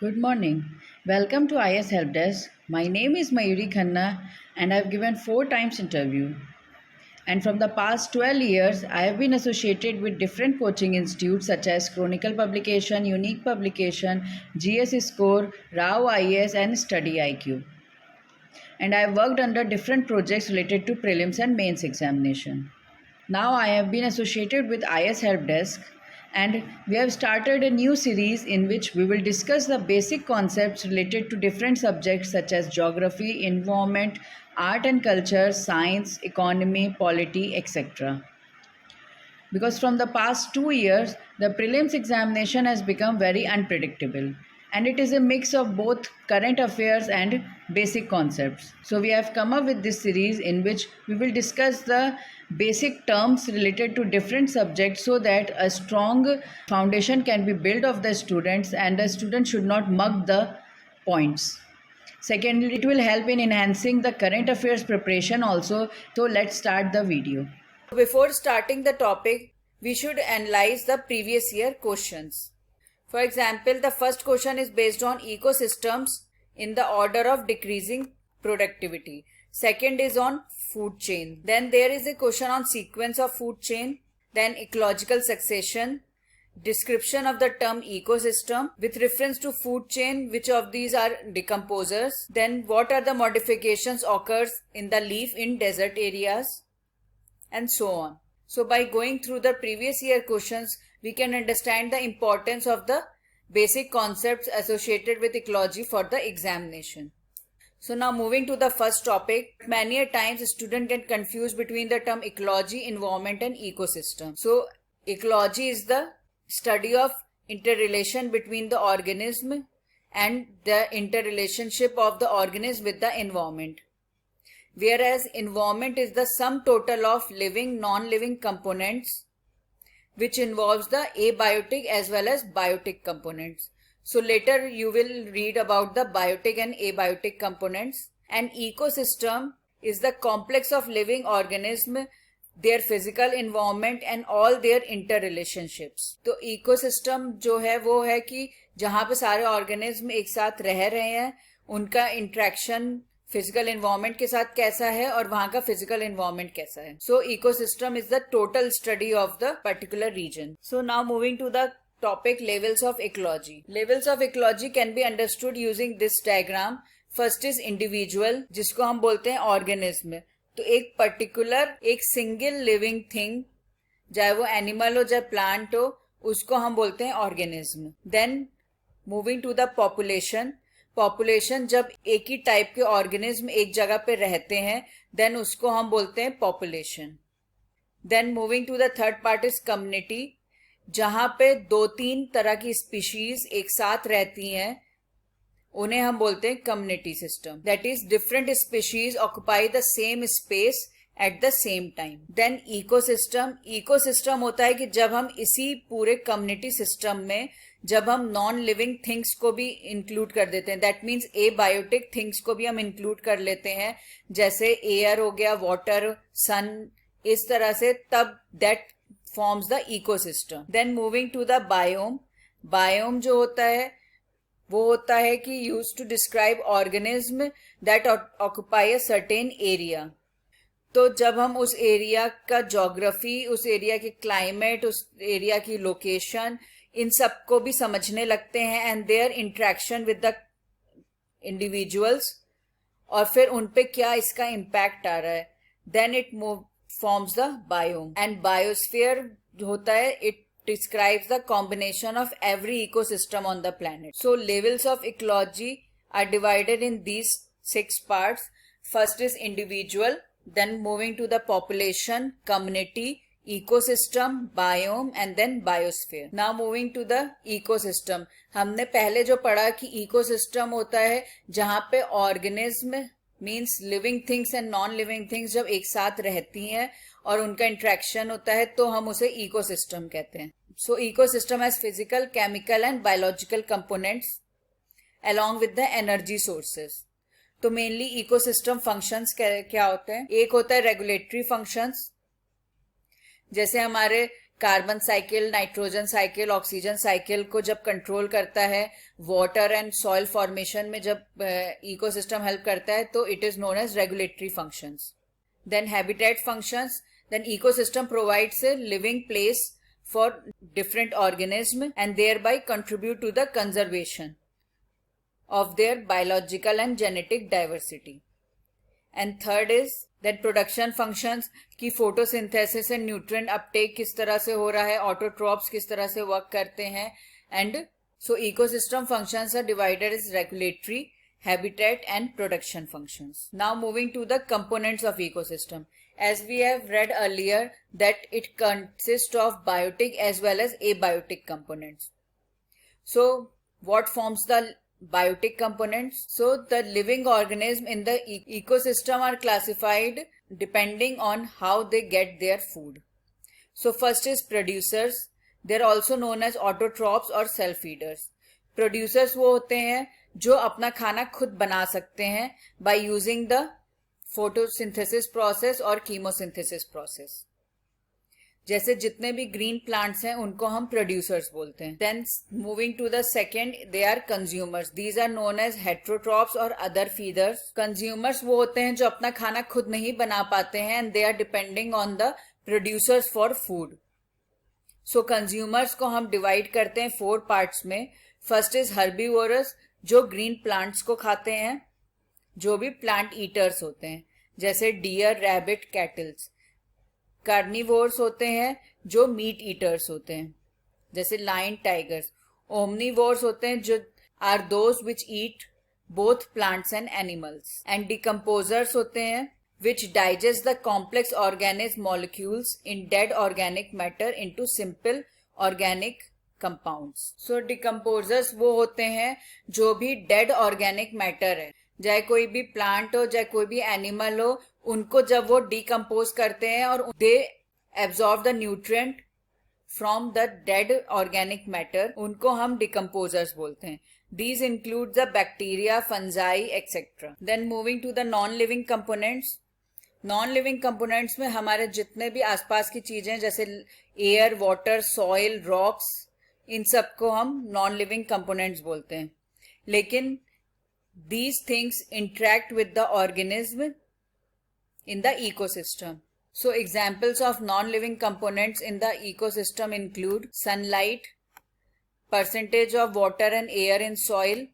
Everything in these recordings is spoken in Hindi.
Good morning. Welcome to IS Help Desk. My name is Mayuri Khanna and I've given 4 times interview. And from the past 12 years, I have been associated with different coaching institutes such as Chronicle Publication, Unique Publication, GS Score, Rao IS and Study IQ. And I have worked under different projects related to prelims and mains examination. Now I have been associated with IS Help Desk and we have started a new series in which we will discuss the basic concepts related to different subjects such as geography, environment, art and culture, science, economy, polity, etc. Because from the past 2 years, the prelims examination has become very unpredictable and it is a mix of both current affairs and basic concepts. So we have come up with this series in which we will discuss the basic terms related to different subjects so that a strong foundation can be built of the students and the students should not mug the points. Secondly, it will help in enhancing the current affairs preparation also. So let's start the video. Before starting the topic, we should analyze the previous year questions. For example, the first question is based on ecosystems in the order of decreasing productivity. Second is on food chain. Then there is a question on sequence of food chain. Then ecological succession. Description of the term ecosystem with reference to food chain, which of these are decomposers. Then what are the modifications occurs in the leaf in desert areas, and so on. So by going through the previous year questions, we can understand the importance of the basic concepts associated with ecology for the examination. So now moving to the first topic, many a times students get confused between the term ecology, environment and ecosystem. So ecology is the study of interrelation between the organism and the interrelationship of the organism with the environment. Whereas environment is the sum total of living, non-living components, which involves the abiotic as well as biotic components. So later you will read about the biotic and abiotic components. An ecosystem is the complex of living organisms, their physical environment and all their interrelationships. तो ecosystem जो है वो है कि जहाँ पे सारे organism एक साथ रह रहे हैं, उनका interaction फिजिकल एनवायरनमेंट के साथ कैसा है और वहां का फिजिकल एनवायरनमेंट कैसा है. So ecosystem is the total study of the particular region. So now moving to the topic levels of ecology. Levels of ecology can be understood using this diagram. First is individual, जिसको हम बोलते हैं ऑर्गेनिज्म. तो एक पर्टिकुलर एक सिंगल लिविंग थिंग, चाहे वो एनिमल हो चाहे प्लांट हो, उसको हम बोलते हैं organism. Then moving to the population. Population जब एक ही टाइप के ऑर्गेनिज्म एक जगह पे रहते हैं, देन उसको हम बोलते हैं population. Then moving to the third part is community. जहां पे 2-3 तरह की स्पीशीज एक साथ रहती हैं, उन्हें हम बोलते हैं community system. That is different species occupy the same space at the same time. Then ecosystem. Ecosystem होता है कि जब हम इसी पूरे कम्युनिटी सिस्टम में जब हम नॉन लिविंग थिंग्स को भी इंक्लूड कर देते हैं, दैट मीन्स एबायोटिक थिंग्स को भी हम इंक्लूड कर लेते हैं, जैसे एयर हो गया, वाटर, सन, इस तरह से, तब that forms the ecosystem. Then moving to the biome. Biome जो होता है वो होता है कि use to describe organism that occupy a certain area. तो जब हम उस एरिया का ज्योग्राफी, उस एरिया के क्लाइमेट, उस एरिया की लोकेशन, इन सबको भी समझने लगते हैं and there interaction with the individuals, और फिर उन पे क्या इसका इम्पैक्ट आ रहा है, then it forms the biome. And biosphere होता है, it describes the combination of every ecosystem on the planet. So levels of ecology are divided in these 6 parts. First is individual, then moving to the population, community, ecosystem, biome and then biosphere. Now moving to the ecosystem. हमने पहले जो पढ़ा कि ecosystem होता है जहाँ पे organism means living things and non living things जब एक साथ रहती हैं और उनका इंट्रैक्शन होता है, तो हम उसे इकोसिस्टम कहते हैं. सो ecosystem has physical, chemical and biological components along with the energy sources. तो मेनली इकोसिस्टम फंक्शंस क्या होते हैं? एक होता है रेगुलेटरी फंक्शंस, जैसे हमारे carbon cycle, nitrogen cycle, oxygen cycle को जब कंट्रोल करता है, वाटर एंड सॉइल फॉर्मेशन में जब इकोसिस्टम हेल्प करता है, तो it is known as regulatory functions. Then habitat functions, then ecosystem provides a living place for different organisms and thereby contribute to the conservation of their biological and genetic diversity. And third is that production functions की photosynthesis and nutrient uptake किस तरह से हो रहा है, autotrophs किस तरह से work करते हैं, and so ecosystem functions are divided as regulatory, habitat and production functions. Now moving to the components of ecosystem. As we have read earlier that it consists of biotic as well as abiotic components. So what forms the biotic components? So the living organisms in the ecosystem are classified depending on how they get their food. So first is producers. They are also known as autotrophs or self-feeders. Producers वो होते हैं जो अपना खाना खुद बना सकते हैं by using the photosynthesis process और कीमोसिंथेसिस प्रोसेस. जैसे जितने भी ग्रीन प्लांट्स हैं उनको हम प्रोड्यूसर्स बोलते हैं. Then moving to the second, they are consumers. These are known as heterotrophs और अदर फीडर्स. कंज्यूमर्स वो होते हैं जो अपना खाना खुद नहीं बना पाते हैं and they are depending on the producers for food. So consumers को हम डिवाइड करते हैं 4 पार्ट्स में. फर्स्ट इज हर्बीवोरस, जो ग्रीन प्लांट्स को खाते हैं, जो भी प्लांट ईटर्स होते हैं, जैसे डियर, रैबिट, कैटल्स. कार्निवोर्स होते हैं जो मीट ईटर्स होते हैं, जैसे लायन, टाइगर्स. ओमनीवोर्स होते हैं जो are those which eat both plants and animals. And decomposers होते हैं which digest the complex organic molecules in dead organic matter into simple organic compounds. So decomposers वो होते हैं जो भी डेड ऑर्गेनिक मैटर है, चाहे कोई भी प्लांट हो, चाहे कोई भी एनिमल हो, उनको जब वो डिकम्पोज करते हैं और they absorb the nutrient from the dead organic matter, उनको हम डिकम्पोजर्स बोलते हैं. These include the bacteria, fungi, etc. Then moving to the non-living components. Non-living components में हमारे जितने भी आसपास की चीजें जैसे एयर, वाटर, सॉइल, रॉक्स, इन सबको हम non-living components बोलते हैं. लेकिन these things interact with the organism in the ecosystem. So examples of non-living components in the ecosystem include sunlight, percentage of water and air in soil,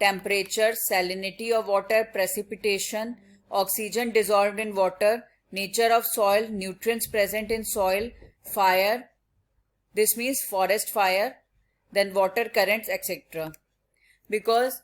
temperature, salinity of water, precipitation, oxygen dissolved in water, nature of soil, nutrients present in soil, fire, this means forest fire, then water currents, etc. Because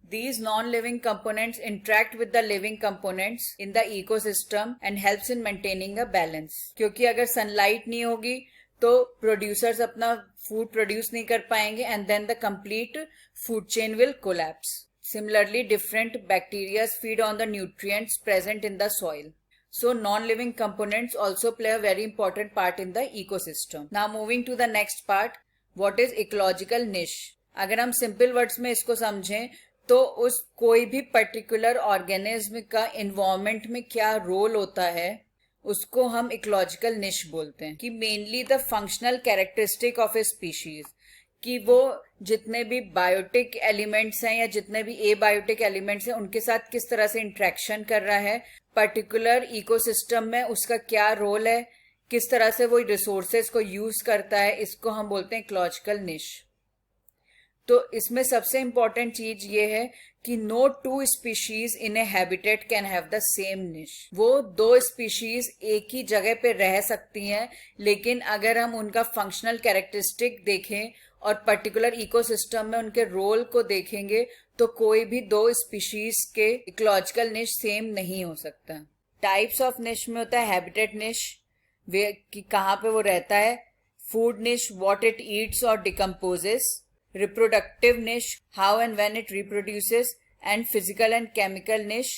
these non-living components interact with the living components in the ecosystem and helps in maintaining a balance. क्योंकि अगर sunlight नहीं होगी तो producers अपना food produce नहीं कर पाएंगे and then the complete food chain will collapse. Similarly, different bacteria feed on the nutrients present in the soil. So non-living components also play a very important part in the ecosystem. Now moving to the next part, what is ecological niche? अगर हम simple words में इसको समझें तो उस कोई भी पर्टिकुलर ऑर्गेनिज्म का इन्वायरमेंट में क्या रोल होता है उसको हम इकोलॉजिकल निश बोलते हैं. कि mainly the functional characteristic of A species, कि वो जितने भी बायोटिक एलिमेंट्स हैं या जितने भी एबायोटिक एलिमेंट्स हैं उनके साथ किस तरह से इंटरेक्शन कर रहा है, पर्टिकुलर इकोसिस्टम में उसका क्या रोल है, किस तरह से वो रिसोर्सेज को यूज करता है, इसको हम बोलते हैं इकोलॉजिकल निश. तो इसमें सबसे इंपॉर्टेंट चीज ये है कि no two species in a habitat can have the same niche. वो दो स्पीशीज एक ही जगह पे रह सकती हैं, लेकिन अगर हम उनका फंक्शनल कैरेक्टरिस्टिक देखें और पर्टिकुलर इकोसिस्टम में उनके रोल को देखेंगे तो कोई भी दो स्पीशीज के इकोलॉजिकल निश सेम नहीं हो सकता. टाइप्स ऑफ निश में होता है हैबिटेट निश, वे कि कहाँ पे वो रहता है, फूड निश, व्हाट इट ईट्स और decomposes, reproductive niche, how and when it reproduces, and physical and chemical niche,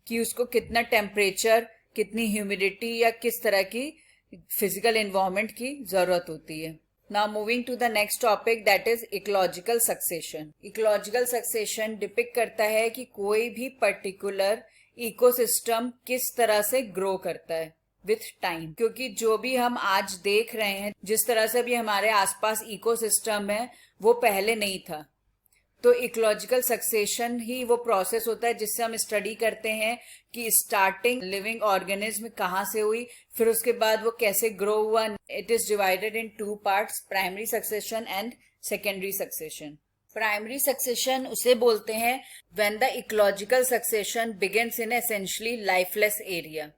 कि उसको कितना टेम्परेचर, कितनी ह्यूमिडिटी या किस तरह की फिजिकल एनवायरनमेंट की जरूरत होती है. Now moving to the next topic, that is ecological succession. Ecological succession depict करता है कि कोई भी पर्टिकुलर इकोसिस्टम किस तरह से ग्रो करता है. विथ टाइम, क्योंकि जो भी हम आज देख रहे हैं, जिस तरह से भी हमारे आसपास इकोसिस्टम है, वो पहले नहीं था। तो इकोलॉजिकल सक्सेशन ही वो प्रोसेस होता है जिससे हम स्टडी करते हैं कि स्टार्टिंग लिविंग ऑर्गेनिज्म कहाँ से हुई, फिर उसके बाद वो कैसे ग्रो हुआ। It is divided in two parts, primary succession and secondary succession. Primary succession उसे बोलते हैं when the ecological succession begins in essentially lifeless area.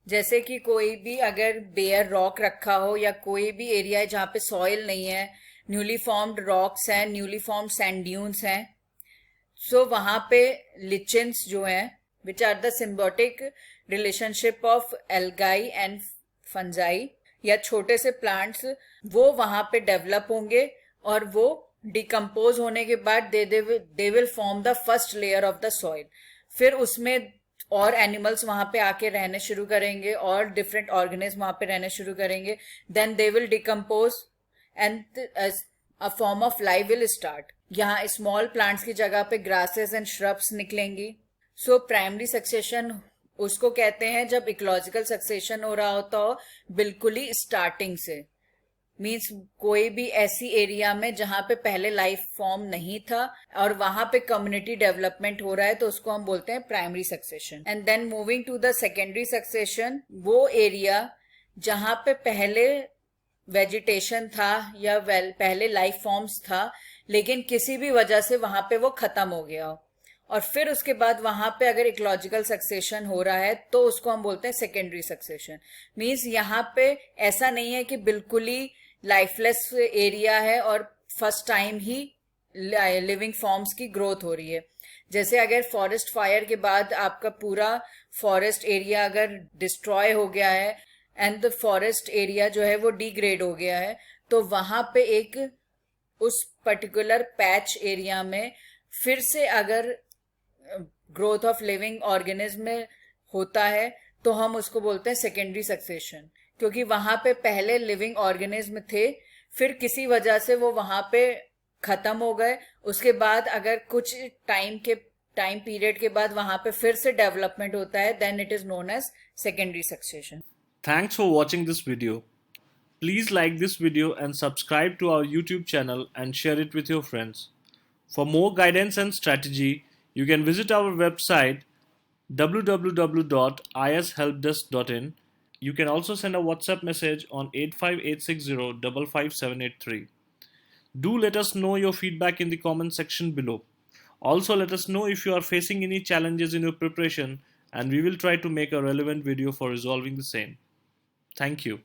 जैसे कि कोई भी अगर बेयर रॉक रखा हो या कोई भी एरिया है जहाँ पे सॉइल नहीं है, न्यूली फॉर्म्ड रॉक्स हैं, न्यूली फॉर्म्ड सैंड ड्यून्स हैं, सो वहां पे लिचेंस जो हैं, which are the symbiotic relationship of algae and fungi, या छोटे से प्लांट्स, वो वहां पे डेवलप होंगे और वो डिकम्पोज होने के बाद they will form the first layer of the soil. फिर उसमें और एनिमल्स वहां पे आके रहने शुरू करेंगे और डिफरेंट ऑर्गेनिज्म वहां पे रहने शुरू करेंगे। Then they will decompose and a form of life will start. यहाँ स्मॉल प्लांट्स की जगह पे ग्रासेस एंड श्रब्स निकलेंगी। सो प्राइमरी सक्सेशन उसको कहते हैं जब इकोलॉजिकल सक्सेशन हो रहा होता हो बिल्कुल ही स्टार्टिंग से, मीन्स कोई भी ऐसी एरिया में जहां पे पहले लाइफ फॉर्म नहीं था और वहां पे कम्युनिटी डेवलपमेंट हो रहा है, तो उसको हम बोलते हैं primary succession. And then moving to the secondary succession, वो एरिया जहां पे पहले वेजिटेशन था या पहले लाइफ फॉर्म्स था, लेकिन किसी भी वजह से वहां पे वो खत्म हो गया हो, और फिर उसके बाद वहां पे अगर इकोलॉजिकल सक्सेशन हो रहा है तो उसको हम बोलते हैं सेकेंडरी सक्सेशन। मीन्स यहाँ पे ऐसा नहीं है कि बिल्कुल ही लाइफलेस एरिया है और फर्स्ट टाइम ही लिविंग फॉर्म्स की ग्रोथ हो रही है। जैसे अगर फॉरेस्ट फायर के बाद आपका पूरा फॉरेस्ट एरिया अगर डिस्ट्रॉय हो गया है एंड द फॉरेस्ट एरिया जो है वो डिग्रेड हो गया है, तो वहां पे एक उस पर्टिकुलर पैच एरिया में फिर से अगर ग्रोथ ऑफ लिविंग ऑर्गेनिज्म में होता है तो हम उसको बोलते हैं सेकेंडरी सक्सेशन, क्योंकि वहां पे पहले लिविंग ऑर्गेनिज्म थे, फिर किसी वजह से वो वहां पे खत्म हो गए, उसके बाद अगर कुछ टाइम पीरियड के बाद वहां पे फिर से डेवलपमेंट होता है, then it is known as secondary succession. Thanks for watching this video. Please like this video and subscribe to our YouTube channel and share it with your friends. For more guidance and strategy, you can visit our website www.ishelpdesk.in. You can also send a WhatsApp message on 85860 Do let us know your feedback in the comment section below. Also, let us know if you are facing any challenges in your preparation, and we will try to make a relevant video for resolving the same. Thank you.